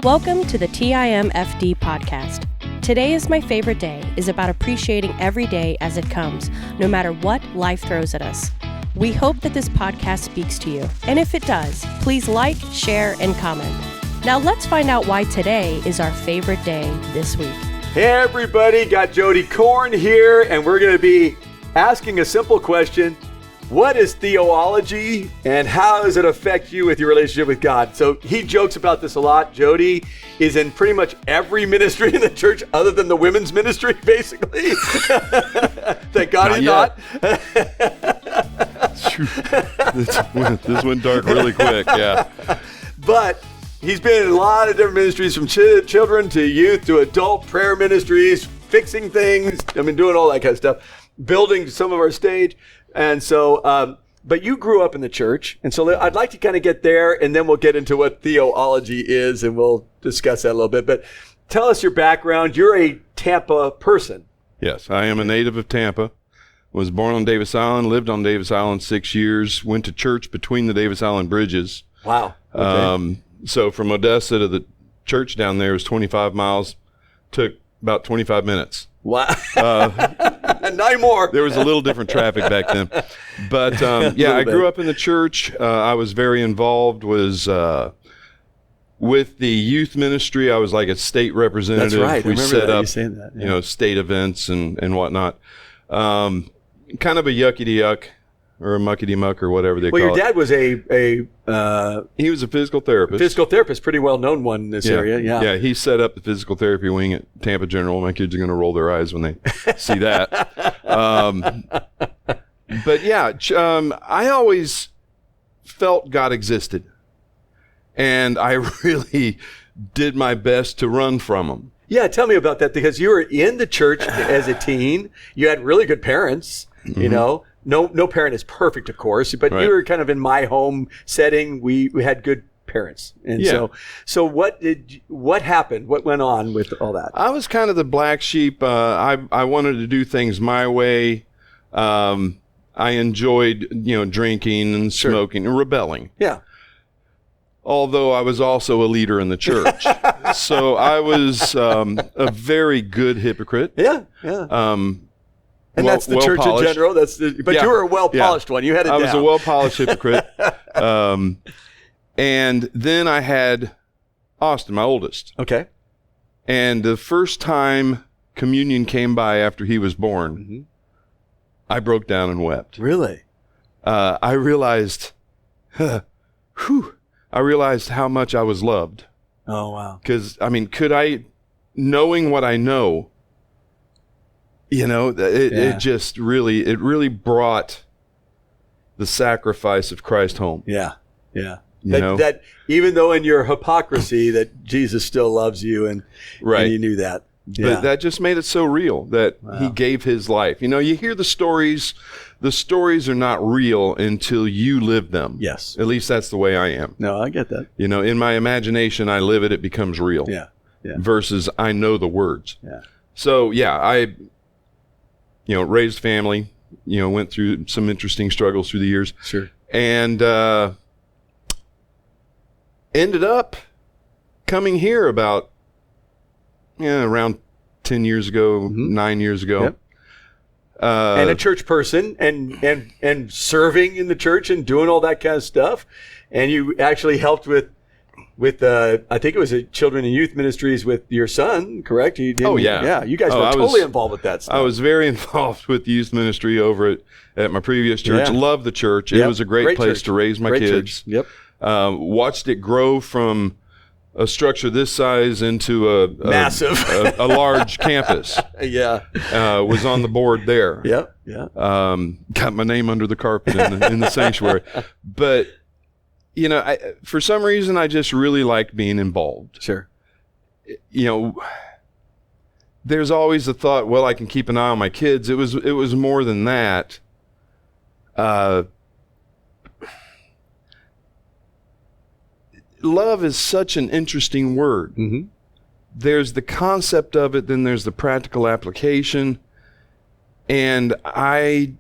Welcome to the TIMFD podcast. Today is my favorite day is about appreciating every day as it comes, no matter what life throws at us. We hope that this podcast speaks to you. And if it does, please like, share, and comment. Now let's find out why today is our favorite day this week. Hey everybody, got Jody Corn here, and we're going to be asking a simple question. What is Theo-ology, and how does it affect you with your relationship with God? So he jokes about this a lot. Jody is in pretty much every ministry in the church other than the women's ministry, basically. Thank God he's not. This went dark really quick, yeah. But he's been in a lot of different ministries, from children to youth to adult prayer ministries, fixing things, doing all that kind of stuff, building some of our stage. And so, but you grew up in the church, and so I'd like to kind of get there, and then we'll get into what Theo-ology is, and we'll discuss that a little bit. But tell us your background. You're a Tampa person. Yes, I am a native of Tampa. Was born on Davis Island, lived on Davis Island 6 years, went to church between the Davis Island bridges. Wow. Okay. So from Odessa to the church down there was 25 miles, took about 25 minutes. Wow. Not more. There was a little different traffic back then. But yeah, I grew up in the church. I was very involved, was with the youth ministry. I was like a state representative. That's right. We set up, that, state events and whatnot. Kind of a yucky-de-yuck or a muckety-muck or whatever they call it. Well, your dad was he was a physical therapist. Physical therapist, pretty well known one in this area. Yeah. Yeah, he set up the physical therapy wing at Tampa General. My kids are going to roll their eyes when they see that. But yeah, I always felt God existed, and I really did my best to run from him. Yeah, tell me about that, because you were in the church as a teen. You had really good parents, you know. No parent is perfect, of course, but right. You were kind of in my home setting. We had good parents. And so what happened? What went on with all that? I was kind of the black sheep. I wanted to do things my way. I enjoyed, drinking and smoking and rebelling. Yeah. Although I was also a leader in the church. So I was a very good hypocrite. Yeah, yeah. And that's the church in general. But you were a well-polished one. You had it down. I was a well-polished hypocrite. And then I had Austin, my oldest. Okay. And the first time communion came by after he was born, I broke down and wept. Really? I realized, I realized how much I was loved. Oh, wow. Because, knowing what I know, it just really brought the sacrifice of Christ home. Yeah, yeah. That even though in your hypocrisy, that Jesus still loves you, and you knew that. Yeah. But that just made it so real that he gave his life. You hear the stories. The stories are not real until you live them. Yes. At least that's the way I am. No, I get that. In my imagination, I live it, it becomes real. Yeah. Yeah. Versus I know the words. Yeah. So, yeah, I raised family, went through some interesting struggles through the years. Sure. And ended up coming here about around 10 years ago, 9 years ago. Yep. And a church person and serving in the church and doing all that kind of stuff. And you actually helped with I think it was a children and youth ministries with your son, correct? You didn't, yeah. You guys were totally involved with that stuff. I was very involved with youth ministry over at my previous church. Yeah. Loved the church. It was a great place church to raise my kids. Church. Yep. Watched it grow from a structure this size into a massive, a large campus. Yeah. Was on the board there. Yep. Yeah. Got my name under the carpet in the sanctuary, but. For some reason, I just really liked being involved. Sure. There's always the thought, well, I can keep an eye on my kids. It was more than that. Love is such an interesting word. Mm-hmm. There's the concept of it, then there's the practical application. And I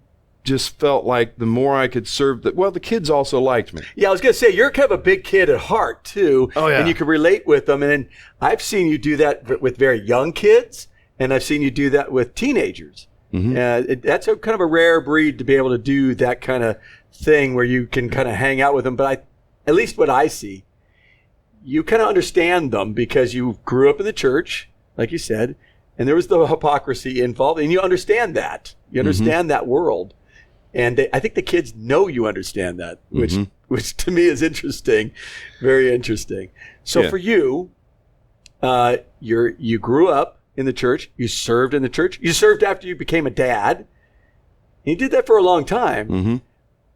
just felt like the more I could serve, the kids also liked me. Yeah, I was going to say, you're kind of a big kid at heart, too. Oh, yeah. And you can relate with them. And I've seen you do that with very young kids, and I've seen you do that with teenagers. Mm-hmm. That's a kind of a rare breed to be able to do that kind of thing where you can kind of hang out with them. But at least what I see, you kind of understand them because you grew up in the church, like you said, and there was the hypocrisy involved, and you understand that. You understand that world. And I think the kids know you understand that, which to me is interesting, very interesting. So for you, you grew up in the church, you served in the church, you served after you became a dad, and you did that for a long time.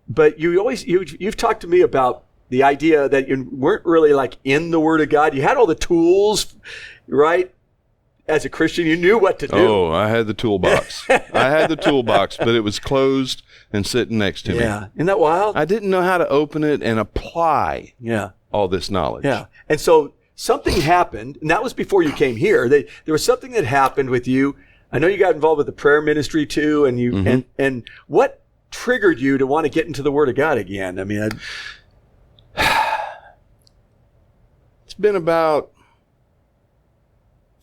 But you've talked to me about the idea that you weren't really like in the Word of God. You had all the tools, right? As a Christian, you knew what to do. Oh, I had the toolbox. But it was closed and sitting next to me. Yeah. Isn't that wild? I didn't know how to open it and apply all this knowledge. Yeah. And so something happened, and that was before you came here. There was something that happened with you. I know you got involved with the prayer ministry too, and you and what triggered you to want to get into the Word of God again? I mean, it's been about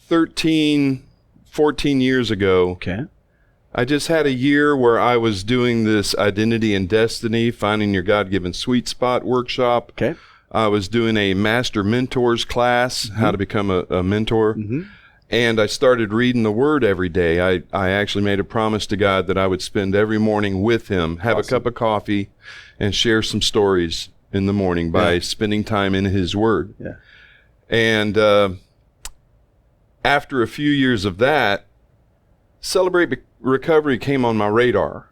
13, 14 years ago. Okay. I just had a year where I was doing this Identity and Destiny, Finding Your God-Given Sweet Spot workshop. Okay. I was doing a Master Mentors class, how to become a mentor. And I started reading the Word every day. I actually made a promise to God that I would spend every morning with Him, have a cup of coffee, and share some stories in the morning by spending time in His Word. Yeah. And after a few years of that, Celebrate Recovery came on my radar.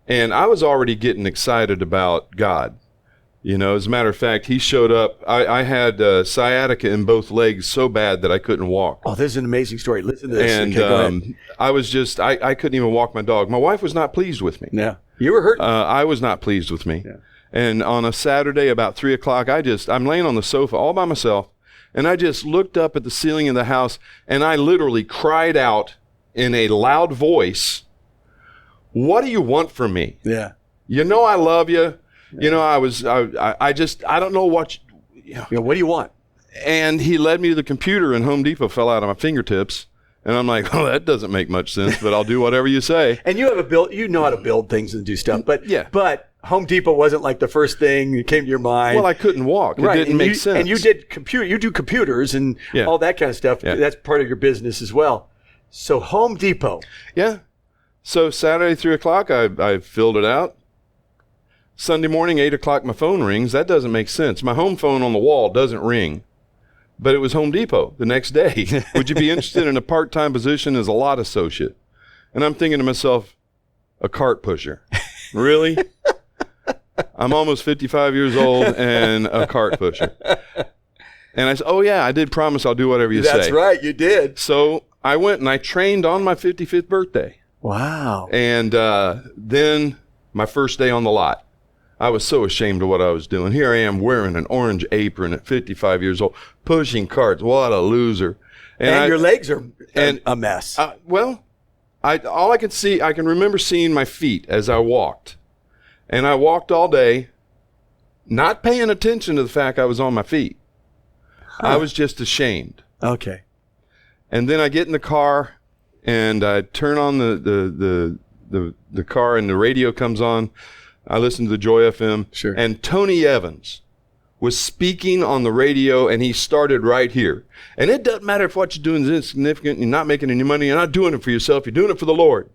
And I was already getting excited about God. You know, as a matter of fact, He showed up. I had sciatica in both legs so bad that I couldn't walk. Oh, this is an amazing story. Listen to this. And okay, go ahead. I was just, I couldn't even walk my dog. My wife was not pleased with me. Yeah. You were hurt? I was not pleased with me. Yeah. And on a Saturday about 3 o'clock, I'm laying on the sofa all by myself, and I just looked up at the ceiling of the house, and I literally cried out in a loud voice, "What do you want from me? Yeah. You know I love you. Yeah. You know, I don't know what, what do you want?" And He led me to the computer, and Home Depot fell out of my fingertips. And I'm like, oh, that doesn't make much sense, but I'll do whatever you say. And you know how to build things and do stuff. But Home Depot wasn't like the first thing that came to your mind. Well, I couldn't walk. It didn't make sense. And you do computers and all that kind of stuff. Yeah. That's part of your business as well. So Home Depot. Yeah. So Saturday, 3 o'clock, I filled it out. Sunday morning, 8 o'clock, my phone rings. That doesn't make sense. My home phone on the wall doesn't ring. But it was Home Depot the next day. Would you be interested in a part-time position as a lot associate? And I'm thinking to myself, a cart pusher. Really? I'm almost 55 years old and a cart pusher. And I said, oh yeah, I did promise I'll do whatever you say. That's right, you did. So I went and I trained on my 55th birthday. Wow. And then my first day on the lot. I was so ashamed of what I was doing. Here I am wearing an orange apron at 55 years old, pushing carts. What a loser. And your legs are a mess. All I could see, I can remember seeing my feet as I walked. And I walked all day, not paying attention to the fact I was on my feet. I was just ashamed. Okay. And then I get in the car and I turn on the car and the radio comes on. I listened to the Joy FM. Sure. And Tony Evans was speaking on the radio, and he started right here. And it doesn't matter if what you're doing is insignificant, you're not making any money, you're not doing it for yourself, you're doing it for the Lord.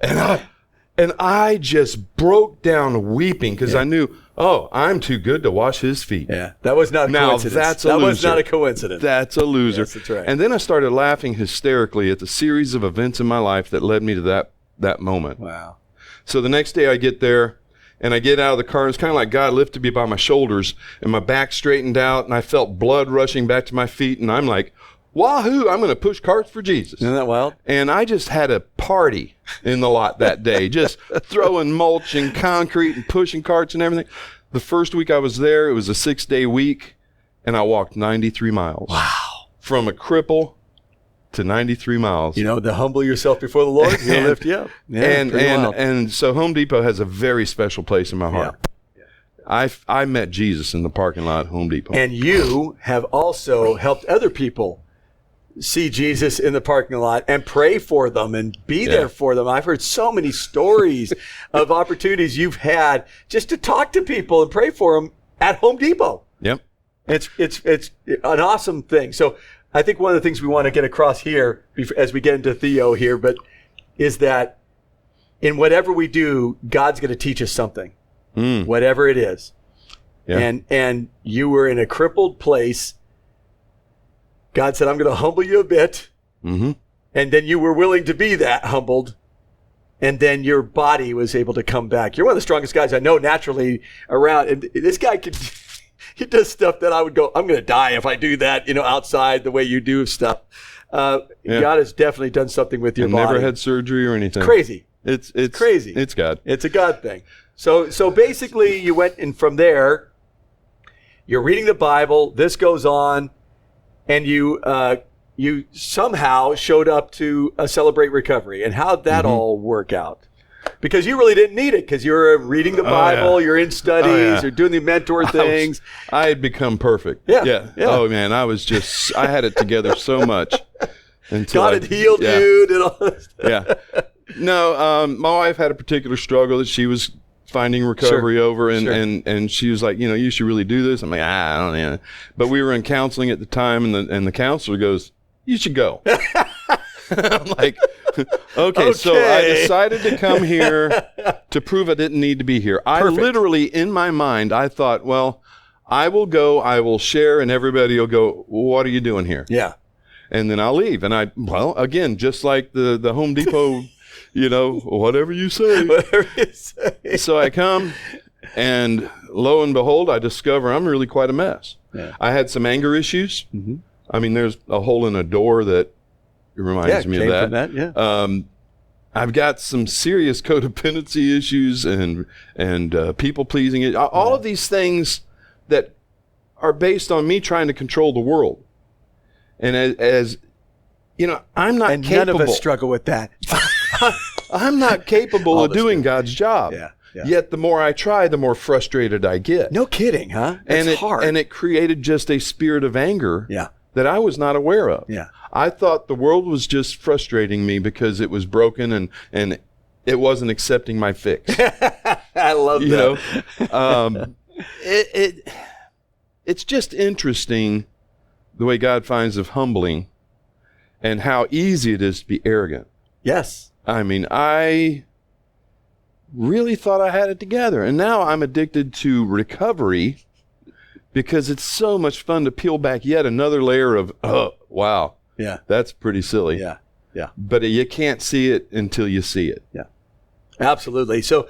And I just broke down weeping because I knew, I'm too good to wash His feet. Yeah, that was not a coincidence. That was not a coincidence. That's a loser. Yes, that's right. And then I started laughing hysterically at the series of events in my life that led me to that moment. Wow. So the next day I get there and I get out of the car. It's kind of like God lifted me by my shoulders and my back straightened out and I felt blood rushing back to my feet. And I'm like, wahoo, I'm going to push carts for Jesus. Isn't that wild? And I just had a party in the lot that day, just throwing mulch and concrete and pushing carts and everything. The first week I was there, it was a 6-day week, and I walked 93 miles. Wow. From a cripple to 93 miles. The humble yourself before the Lord, He'll lift you up. Yeah, and so Home Depot has a very special place in my heart. Yeah. I met Jesus in the parking lot at Home Depot. And you have also helped other people see Jesus in the parking lot and pray for them and be there for them. I've heard so many stories of opportunities you've had just to talk to people and pray for them at Home Depot. Yep. It's an awesome thing. So I think one of the things we want to get across here as we get into Theo here, but is that in whatever we do, God's going to teach us something, whatever it is. Yeah. And you were in a crippled place. God said, I'm going to humble you a bit. Mm-hmm. And then you were willing to be that humbled. And then your body was able to come back. You're one of the strongest guys I know naturally around. And this guy he does stuff that I would go, I'm going to die if I do that, outside the way you do stuff. God has definitely done something with your body. Never had surgery or anything. It's crazy. It's crazy. It's God. It's a God thing. So basically you went, and from there, you're reading the Bible. This goes on. And you somehow showed up to Celebrate Recovery. And how'd that all work out? Because you really didn't need it, because you're reading the Bible, you're in studies, you're doing the mentor things. I had become perfect. Yeah. Oh, man, I had it together so much. God had healed you. Did all this stuff. Yeah. No, my wife had a particular struggle that she was finding recovery over, and she was like, you should really do this. I'm like, I don't know. But we were in counseling at the time, and the counselor goes, you should go. I'm like, okay. So I decided to come here to prove I didn't need to be here. I literally, in my mind, I thought, well, I will go, I will share, and everybody will go, what are you doing here? Yeah. And then I'll leave. And again, just like the Home Depot, whatever you say. Whatever you say. So I come, and lo and behold, I discover I'm really quite a mess. Yeah. I had some anger issues. Mm-hmm. I mean, there's a hole in a door that reminds me of that. From that. I've got some serious codependency issues and people pleasing. All of these things that are based on me trying to control the world. And as I'm not capable. None of us struggle with that. I'm not capable of doing God's job. Yeah. Yet the more I try, the more frustrated I get. No kidding, huh? It's hard. And it created just a spirit of anger that I was not aware of. Yeah. I thought the world was just frustrating me because it was broken and it wasn't accepting my fix. I love that. It's just interesting the way God finds of humbling and how easy it is to be arrogant. Yes. I mean, I really thought I had it together. And now I'm addicted to recovery because it's so much fun to peel back yet another layer of, oh, wow. Yeah. That's pretty silly. Yeah. Yeah. But you can't see it until you see it. Yeah. Absolutely. So,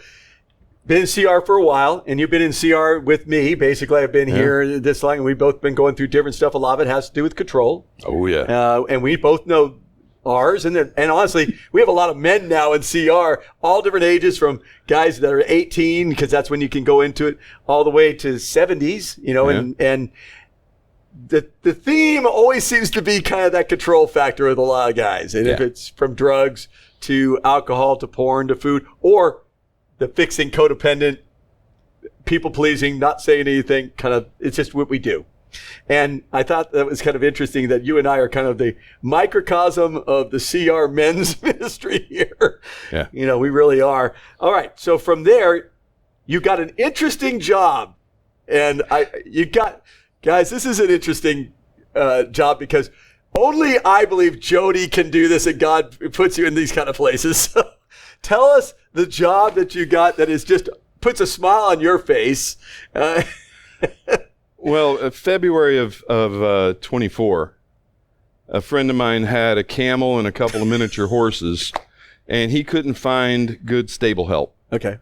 been in CR for a while, and you've been in CR with me. Basically, I've been here this long, and we've both been going through different stuff. A lot of it has to do with control. Oh, yeah. And we both know ours. And honestly, we have a lot of men now in CR, all different ages, from guys that are 18, because that's when you can go into it, all the way to 70s, and the theme always seems to be kind of that control factor with a lot of guys. And if it's from drugs to alcohol to porn to food, or the fixing codependent, people pleasing, not saying anything, it's just what we do. And I thought that was kind of interesting that you and I are kind of the microcosm of the CR men's ministry here. Yeah. We really are. All right. So from there, you got an interesting job. And guys, this is an interesting job, because only I believe Jody can do this, and God puts you in these kind of places. So tell us the job that you got that is just puts a smile on your face. Well, February of 24, a friend of mine had a camel and a couple of miniature horses, and he couldn't find good stable help. Okay.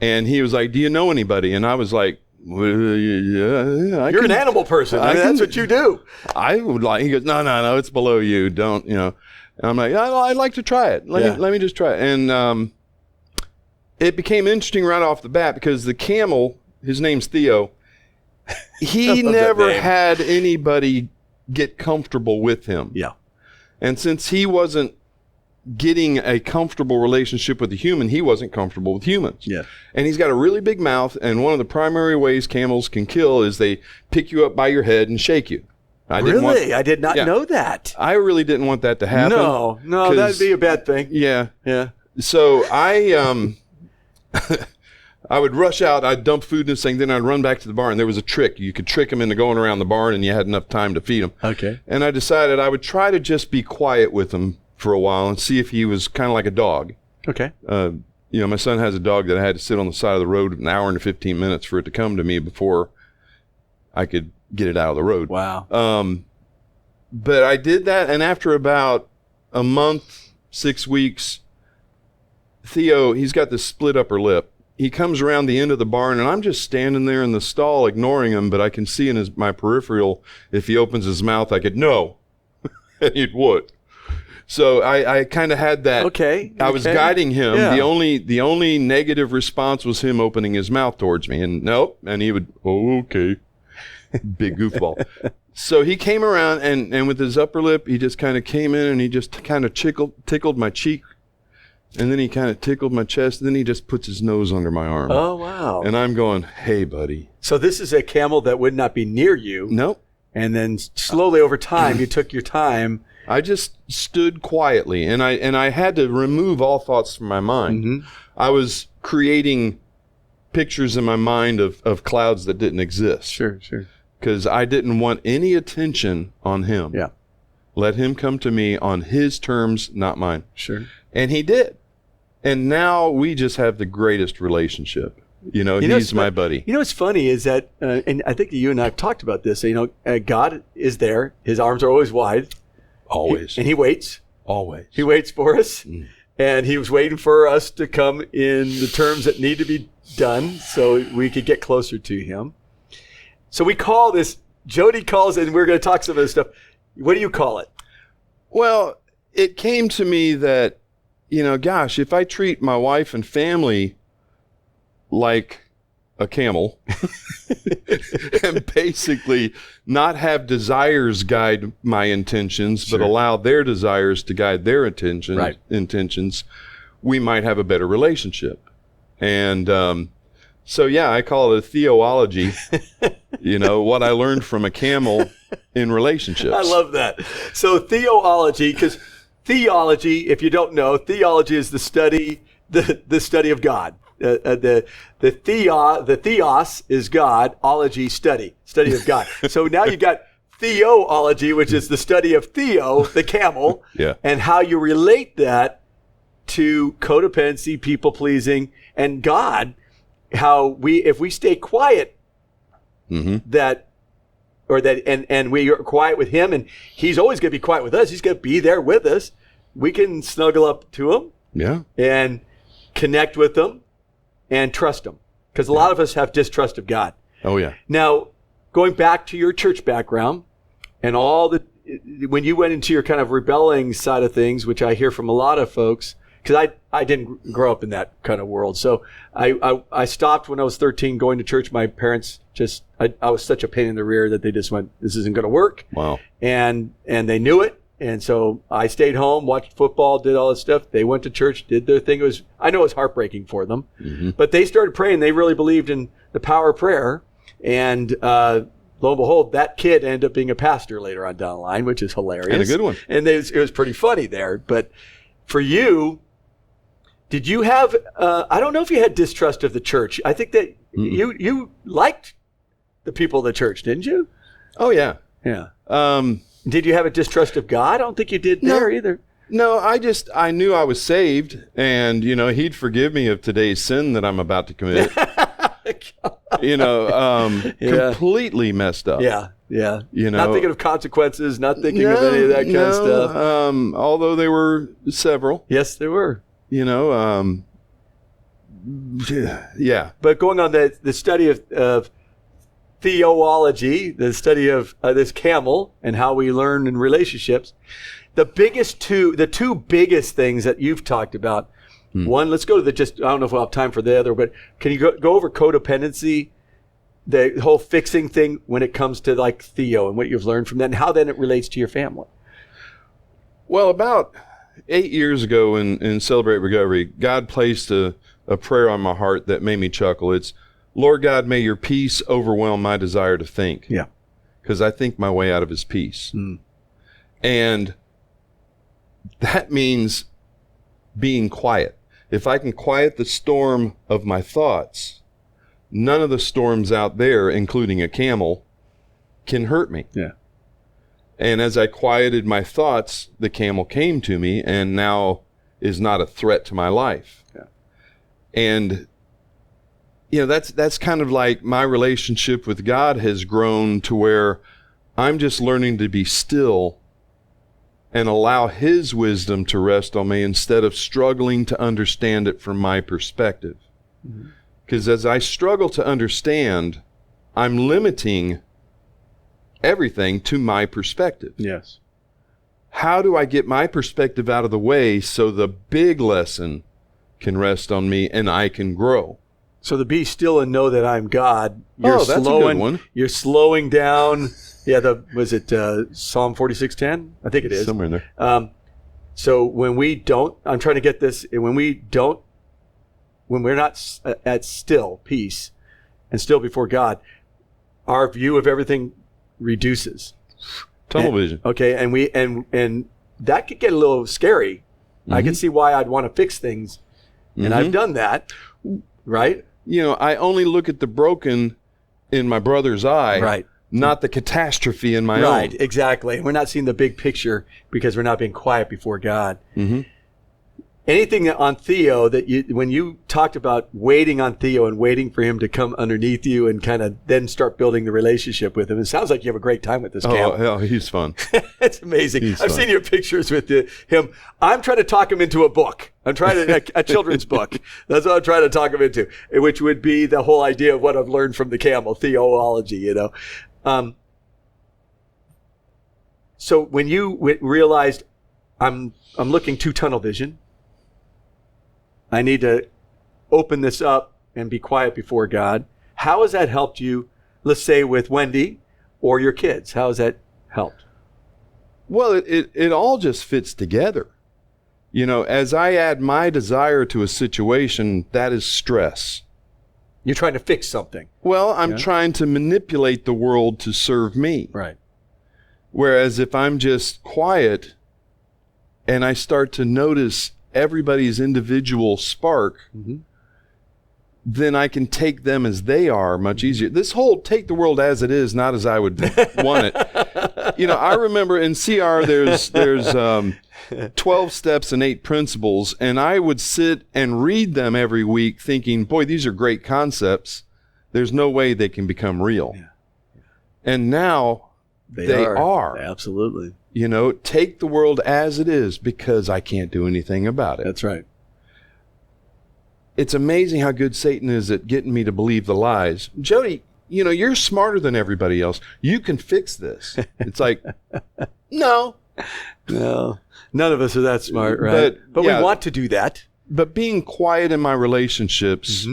And he was like, do you know anybody? And I was like, well, yeah, you're an animal person. That's what you do. I would like. He goes, no, it's below you. Don't, And I'm like, I'd like to try it. Let me just try it. And it became interesting right off the bat, because the camel, his name's Theo, he never had anybody get comfortable with him. Yeah. And since he wasn't getting a comfortable relationship with the human, he wasn't comfortable with humans. Yeah. And he's got a really big mouth, and one of the primary ways camels can kill is they pick you up by your head and shake you. I did not know that. I really didn't want that to happen. No, that'd be a bad thing. Yeah. Yeah. So I would rush out, I'd dump food in this thing, then I'd run back to the barn. There was a trick. You could trick him into going around the barn, and you had enough time to feed him. Okay. And I decided I would try to just be quiet with him for a while and see if he was kind of like a dog. Okay. My son has a dog that I had to sit on the side of the road an hour and 15 minutes for it to come to me before I could get it out of the road. Wow. But I did that, and after about a month, 6 weeks, Theo, he's got this split upper lip. He comes around the end of the barn, and I'm just standing there in the stall ignoring him, but I can see in my peripheral, if he opens his mouth, I could, no. And he'd would. So I kind of had that. Okay. I was guiding him. Yeah. The only negative response was him opening his mouth towards me, and nope. And he would, oh, okay. Big goofball. So he came around, and with his upper lip, he just kind of came in, and he just kind of tickled my cheek. And then he kind of tickled my chest. And then he just puts his nose under my arm. Oh, wow. And I'm going, hey, buddy. So this is a camel that would not be near you. Nope. And then slowly over time, you took your time. I just stood quietly, and I had to remove all thoughts from my mind. Mm-hmm. I was creating pictures in my mind of clouds that didn't exist. Sure. Because I didn't want any attention on him. Yeah. Let him come to me on his terms, not mine. Sure. And he did. And now we just have the greatest relationship. He's my buddy. What's funny is that, and I think you and I have talked about this, God is there. His arms are always wide. Always. And he waits. Always. He waits for us. Mm. And he was waiting for us to come in the terms that need to be done so we could get closer to him. So we call this, Jody calls it, and we're going to talk some of this stuff. What do you call it? Well, it came to me that, gosh, if I treat my wife and family like a camel and basically not have desires guide my intentions, Sure. but allow their desires to guide their intentions, we might have a better relationship. And I call it a Theo-ology, what I learned from a camel in relationships. I love that. So Theo-ology, because theology, if you don't know, theology is the study of God. The theos is God, ology study of God. So now you got Theo-ology, which is the study of Theo, the camel, and how you relate that to codependency, people pleasing, and God. How if we stay quiet, and we are quiet with him, and he's always going to be quiet with us. He's going to be there with us. We can snuggle up to him, and connect with him, and trust him, because a lot of us have distrust of God. Oh yeah. Now, going back to your church background, and when you went into your kind of rebelling side of things, which I hear from a lot of folks. Because I didn't grow up in that kind of world. So I stopped when I was 13 going to church. My parents I was such a pain in the rear that they just went, this isn't going to work. Wow. And they knew it. And so I stayed home, watched football, did all this stuff. They went to church, did their thing. I know it was heartbreaking for them. Mm-hmm. But they started praying. They really believed in the power of prayer. And lo and behold, that kid ended up being a pastor later on down the line, which is hilarious. And a good one. And it was pretty funny there. But for you, did you have, I don't know if you had distrust of the church. I think that you liked the people of the church, didn't you? Oh, yeah. Yeah. Did you have a distrust of God? I don't think you did there either. No, I knew I was saved, and, he'd forgive me of today's sin that I'm about to commit. Completely messed up. Yeah. Not thinking of consequences, not thinking of any of that kind of stuff. Although there were several. Yes, there were. Yeah. But going on the study of Theo-ology, the study of this camel and how we learn in relationships, the two biggest things that you've talked about. One, let's go to I don't know if we'll have time for the other, but can you go over codependency, the whole fixing thing when it comes to like Theo and what you've learned from that and how then it relates to your family? Well, about 8 years ago in Celebrate Recovery, God placed a prayer on my heart that made me chuckle. It's, Lord God, may your peace overwhelm my desire to think. Yeah. Because I think my way out of his peace. And that means being quiet. If I can quiet the storm of my thoughts, none of the storms out there, including a camel, can hurt me. Yeah. And as I quieted my thoughts, the camel came to me and now is not a threat to my life. Yeah. And, that's kind of like my relationship with God has grown to where I'm just learning to be still and allow his wisdom to rest on me instead of struggling to understand it from my perspective. Because as I struggle to understand, I'm limiting everything to my perspective. Yes. How do I get my perspective out of the way so the big lesson can rest on me and I can grow? So the be still and know that I'm God. That's a good one. You're slowing down. Yeah, was it Psalm 46:10? I think it is. Somewhere in there. So when we don't, I'm trying to get this, when we're not at still, peace, and still before God, our view of everything reduces. Tunnel vision. Okay, and that could get a little scary. I can see why I'd want to fix things, and I've done that, right? I only look at the broken in my brother's eye, Right. not the catastrophe in my own. Right, exactly. We're not seeing the big picture because we're not being quiet before God. Anything on Theo that when you talked about waiting on Theo and waiting for him to come underneath you and kind of then start building the relationship with him, it sounds like you have a great time with this Camel. Oh, hell, he's fun. It's amazing. I've fun. seen your pictures with him. I'm trying to talk him into a book. I'm trying to a children's book. That's what I'm trying to talk him into, which would be the whole idea of what I've learned from the Camel, Theo-ology, So when you realized I'm looking too tunnel vision, I need to open this up and be quiet before God. How has that helped you, let's say with Wendy or your kids? How has that helped? Well, it all just fits together. As I add my desire to a situation, that is stress. You're trying to fix something. Well, I'm trying to manipulate the world to serve me. Right. Whereas if I'm just quiet and I start to notice everybody's individual spark, then I can take them as they are much easier. This whole take the world as it is, not as I would want it. I remember in CR there's 12 steps and 8 principles, and I would sit and read them every week thinking, boy, these are great concepts. There's no way they can become real. Yeah. And now they are. Absolutely. Take the world as it is because I can't do anything about it. That's right. It's amazing how good Satan is at getting me to believe the lies. Jody, you're smarter than everybody else. You can fix this. It's like, no. None of us are that smart, right? But we want to do that. But being quiet in my relationships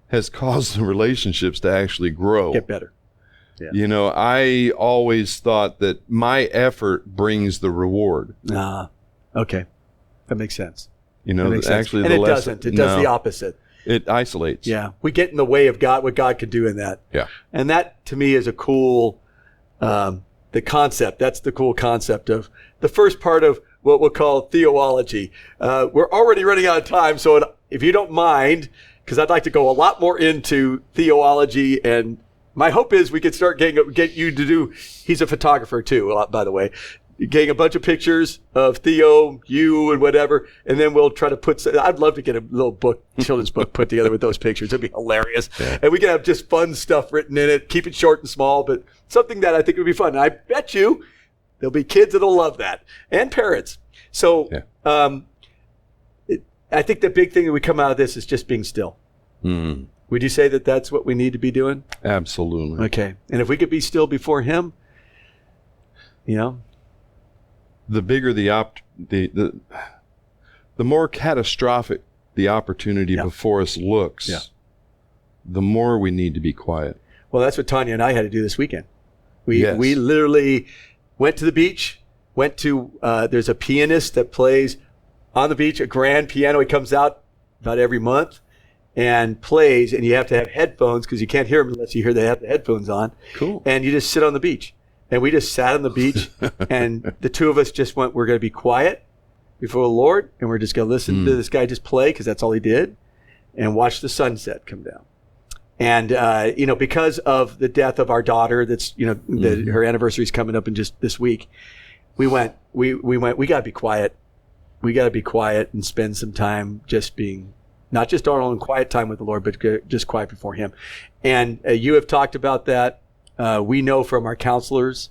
has caused the relationships to actually grow. Get better. Yeah. I always thought that my effort brings the reward. Okay. That makes sense. Actually, and it doesn't. It does the opposite. It isolates. Yeah. We get in the way of God, what God can do in that. Yeah. And that, to me, is a cool, the concept. That's the cool concept of the first part of what we'll call Theo-ology. We're already running out of time, so if you don't mind, because I'd like to go a lot more into Theo-ology, and my hope is we could start get you to do, he's a photographer too, by the way, getting a bunch of pictures of Theo, you, and whatever, and then we'll try to I'd love to get a little book, children's book put together with those pictures. It'd be hilarious. Yeah. And we can have just fun stuff written in it, keep it short and small, but something that I think would be fun. And I bet you there'll be kids that'll love that, and parents. So I think the big thing that we come out of this is just being still. Would you say that that's what we need to be doing? Absolutely. Okay. And if we could be still before him, the bigger the more catastrophic the opportunity before us looks, the more we need to be quiet. Well, that's what Tanya and I had to do this weekend. We literally went to the beach, went to, there's a pianist that plays on the beach, a grand piano. He comes out about every month and plays, and you have to have headphones because you can't hear him unless you hear they have the headphones on. Cool. And you just sit on the beach. And we just sat on the beach, and the two of us just went, we're going to be quiet before the Lord, and we're just going to listen to this guy just play, because that's all he did, and watch the sunset come down. And, because of the death of our daughter, that's, her anniversary is coming up in just this week, we got to be quiet. We got to be quiet and spend some time just being, not just our own quiet time with the Lord, but just quiet before him. And you have talked about that. We know from our counselors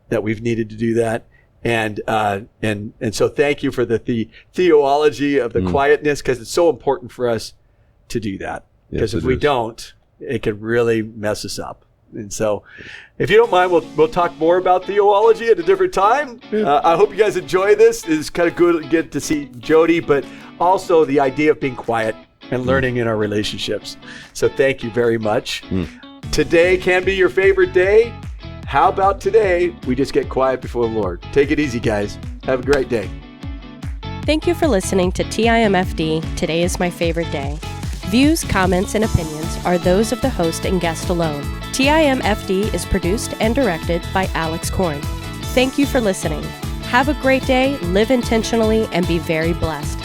that we've needed to do that. And so thank you for the theology of the quietness, because it's so important for us to do that. Because if we don't, it can really mess us up. And so if you don't mind, we'll talk more about theology at a different time. Yeah. I hope you guys enjoy this. It's kind of good to get to see Jody, but also the idea of being quiet and learning in our relationships. So thank you very much. Today can be your favorite day. How about today we just get quiet before the Lord? Take it easy, guys. Have a great day. Thank you for listening to TIMFD, Today is My Favorite Day. Views, comments, and opinions are those of the host and guest alone. TIMFD is produced and directed by Alex Corn. Thank you for listening. Have a great day, live intentionally, and be very blessed.